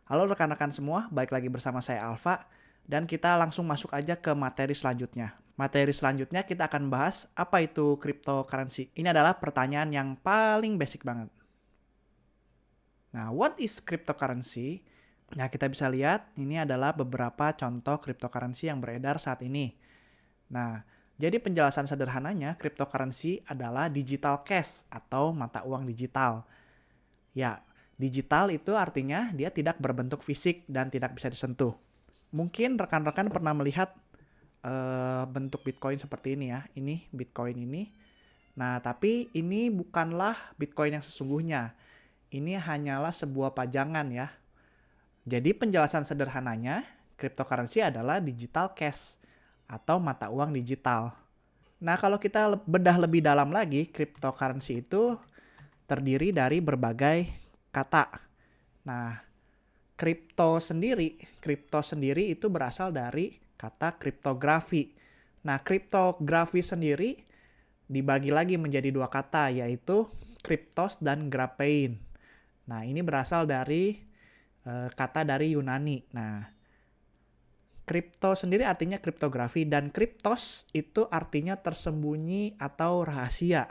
Halo rekan-rekan semua, baik lagi bersama saya Alfa dan kita langsung masuk aja ke materi selanjutnya. Materi selanjutnya kita akan bahas apa itu cryptocurrency. Ini adalah pertanyaan yang paling basic banget. Nah, what is cryptocurrency? Nah, kita bisa lihat ini adalah beberapa contoh cryptocurrency yang beredar saat ini. Nah, jadi penjelasan sederhananya, cryptocurrency adalah digital cash atau mata uang digital. Ya, digital itu artinya dia tidak berbentuk fisik dan tidak bisa disentuh. Mungkin rekan-rekan pernah melihat bentuk Bitcoin seperti ini ya. Ini Bitcoin ini. Nah, tapi ini bukanlah Bitcoin yang sesungguhnya. Ini hanyalah sebuah pajangan ya. Jadi penjelasan sederhananya, cryptocurrency adalah digital cash atau mata uang digital. Nah, kalau kita bedah lebih dalam lagi, cryptocurrency itu terdiri dari berbagai kata. Nah, kripto sendiri itu berasal dari kata kriptografi. Nah, kriptografi sendiri dibagi lagi menjadi dua kata, yaitu kriptos dan graphein. Nah, ini berasal dari kata dari Yunani. Nah, kripto sendiri artinya kriptografi dan kriptos itu artinya tersembunyi atau rahasia.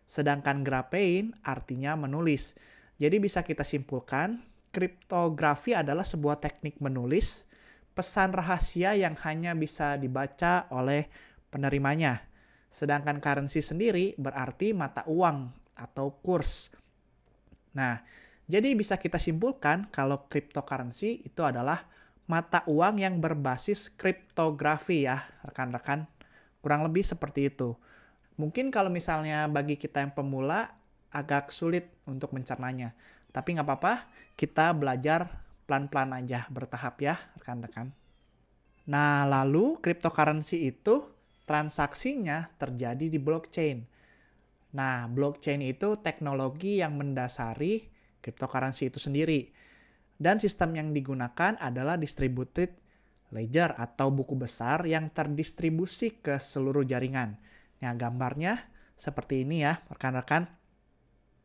Sedangkan graphein artinya menulis. Jadi bisa kita simpulkan, kriptografi adalah sebuah teknik menulis pesan rahasia yang hanya bisa dibaca oleh penerimanya. Sedangkan currency sendiri berarti mata uang atau kurs. Nah, jadi bisa kita simpulkan kalau cryptocurrency itu adalah mata uang yang berbasis kriptografi ya, rekan-rekan. Kurang lebih seperti itu. Mungkin kalau misalnya bagi kita yang pemula agak sulit untuk mencernanya. Tapi nggak apa-apa, kita belajar pelan-pelan aja, bertahap ya rekan-rekan. Nah, lalu cryptocurrency itu transaksinya terjadi di blockchain. Nah, blockchain itu teknologi yang mendasari cryptocurrency itu sendiri. Dan sistem yang digunakan adalah distributed ledger atau buku besar yang terdistribusi ke seluruh jaringan. Nah, gambarnya seperti ini ya, rekan-rekan.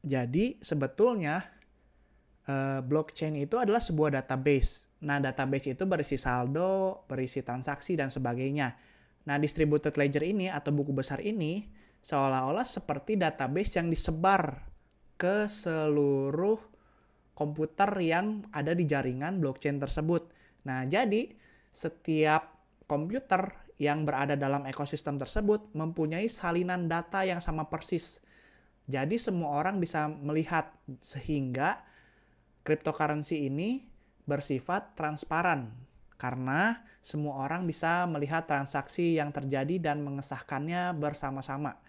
Jadi, sebetulnya blockchain itu adalah sebuah database. Nah, database itu berisi saldo, berisi transaksi, dan sebagainya. Nah, distributed ledger ini atau buku besar ini seolah-olah seperti database yang disebar ke seluruh komputer yang ada di jaringan blockchain tersebut. Nah, jadi setiap komputer yang berada dalam ekosistem tersebut mempunyai salinan data yang sama persis. Jadi semua orang bisa melihat sehingga cryptocurrency ini bersifat transparan karena semua orang bisa melihat transaksi yang terjadi dan mengesahkannya bersama-sama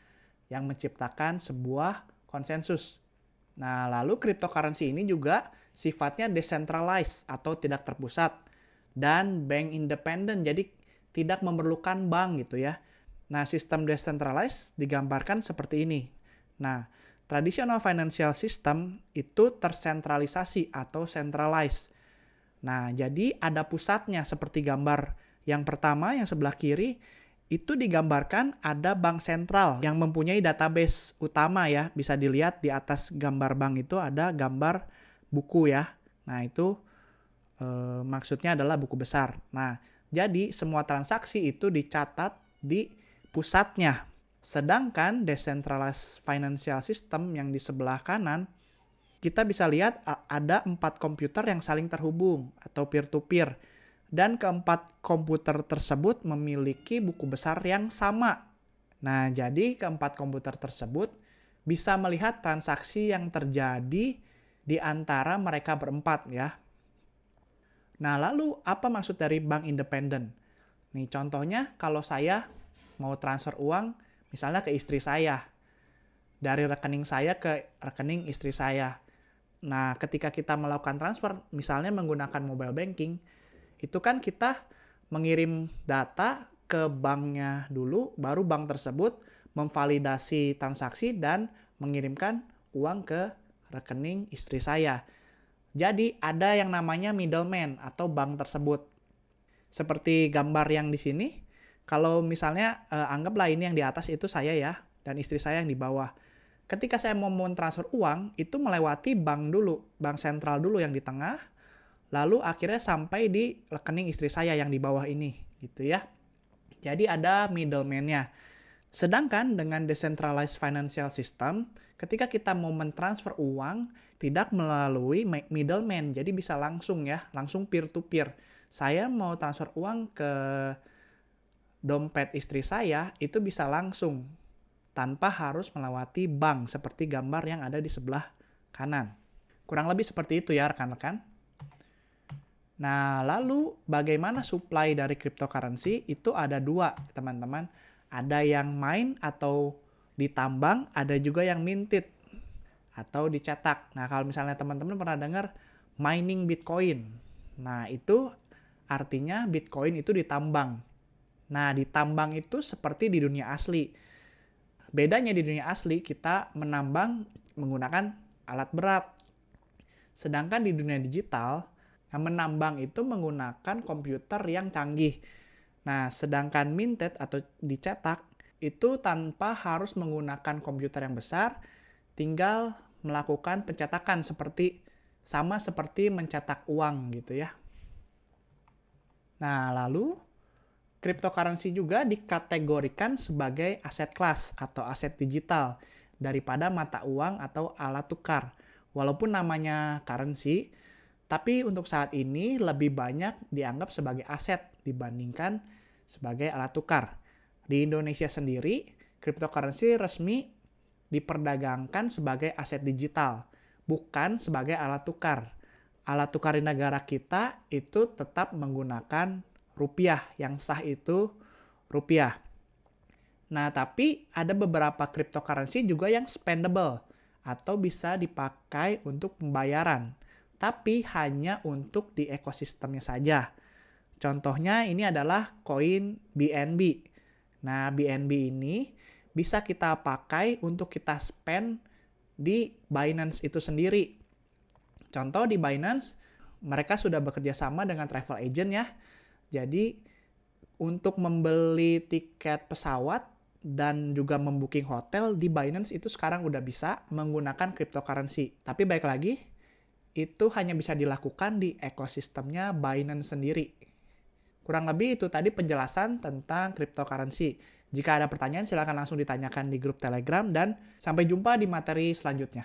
yang menciptakan sebuah konsensus. Nah, lalu cryptocurrency ini juga sifatnya decentralized atau tidak terpusat dan bank independent, jadi tidak memerlukan bank gitu ya. Nah, sistem decentralized digambarkan seperti ini. Nah, traditional financial system itu tersentralisasi atau centralized. Nah, jadi ada pusatnya seperti gambar yang pertama yang sebelah kiri itu digambarkan ada bank sentral yang mempunyai database utama ya. Bisa dilihat di atas gambar bank itu ada gambar buku ya. Nah, itu maksudnya adalah buku besar. Nah, jadi semua transaksi itu dicatat di pusatnya. Sedangkan decentralized financial system yang di sebelah kanan, kita bisa lihat ada 4 komputer yang saling terhubung atau peer-to-peer. Dan keempat komputer tersebut memiliki buku besar yang sama. Nah, jadi keempat komputer tersebut bisa melihat transaksi yang terjadi di antara mereka berempat ya. Nah, lalu apa maksud dari bank independen? Nih contohnya kalau saya mau transfer uang misalnya ke istri saya. Dari rekening saya ke rekening istri saya. Nah, ketika kita melakukan transfer misalnya menggunakan mobile banking, itu kan kita mengirim data ke banknya dulu, baru bank tersebut memvalidasi transaksi dan mengirimkan uang ke rekening istri saya. Jadi ada yang namanya middleman atau bank tersebut. Seperti gambar yang di sini, kalau misalnya anggaplah ini yang di atas itu saya ya, dan istri saya yang di bawah. Ketika saya mau transfer uang, itu melewati bank dulu, bank sentral dulu yang di tengah, lalu akhirnya sampai di rekening istri saya yang di bawah ini, gitu ya. Jadi ada middleman-nya. Sedangkan dengan decentralized financial system, ketika kita mau mentransfer uang, tidak melalui middleman, jadi bisa langsung ya, langsung peer to peer. Saya mau transfer uang ke dompet istri saya, itu bisa langsung, tanpa harus melewati bank, seperti gambar yang ada di sebelah kanan. Kurang lebih seperti itu ya rekan-rekan. Nah, lalu bagaimana supply dari cryptocurrency? Itu ada dua, teman-teman. Ada yang mine atau ditambang, ada juga yang minted atau dicetak. Nah, kalau misalnya teman-teman pernah dengar mining Bitcoin. Nah, itu artinya Bitcoin itu ditambang. Nah, ditambang itu seperti di dunia asli. Bedanya di dunia asli, kita menambang menggunakan alat berat. Sedangkan di dunia digital, menambang itu menggunakan komputer yang canggih. Nah, sedangkan minted atau dicetak itu tanpa harus menggunakan komputer yang besar, tinggal melakukan pencetakan sama seperti mencetak uang gitu ya. Nah, lalu cryptocurrency juga dikategorikan sebagai aset kelas atau aset digital daripada mata uang atau alat tukar. Walaupun namanya currency, tapi untuk saat ini lebih banyak dianggap sebagai aset dibandingkan sebagai alat tukar. Di Indonesia sendiri, cryptocurrency resmi diperdagangkan sebagai aset digital, bukan sebagai alat tukar. Alat tukar di negara kita itu tetap menggunakan rupiah, yang sah itu rupiah. Nah, tapi ada beberapa cryptocurrency juga yang spendable atau bisa dipakai untuk pembayaran, tapi hanya untuk di ekosistemnya saja. Contohnya ini adalah koin BNB. Nah, BNB ini bisa kita pakai untuk kita spend di Binance itu sendiri. Contoh di Binance, mereka sudah bekerja sama dengan travel agent ya. Jadi, untuk membeli tiket pesawat dan juga membooking hotel di Binance itu sekarang udah bisa menggunakan cryptocurrency. Tapi baik lagi, itu hanya bisa dilakukan di ekosistemnya Binance sendiri. Kurang lebih itu tadi penjelasan tentang cryptocurrency. Jika ada pertanyaan, silakan langsung ditanyakan di grup Telegram dan sampai jumpa di materi selanjutnya.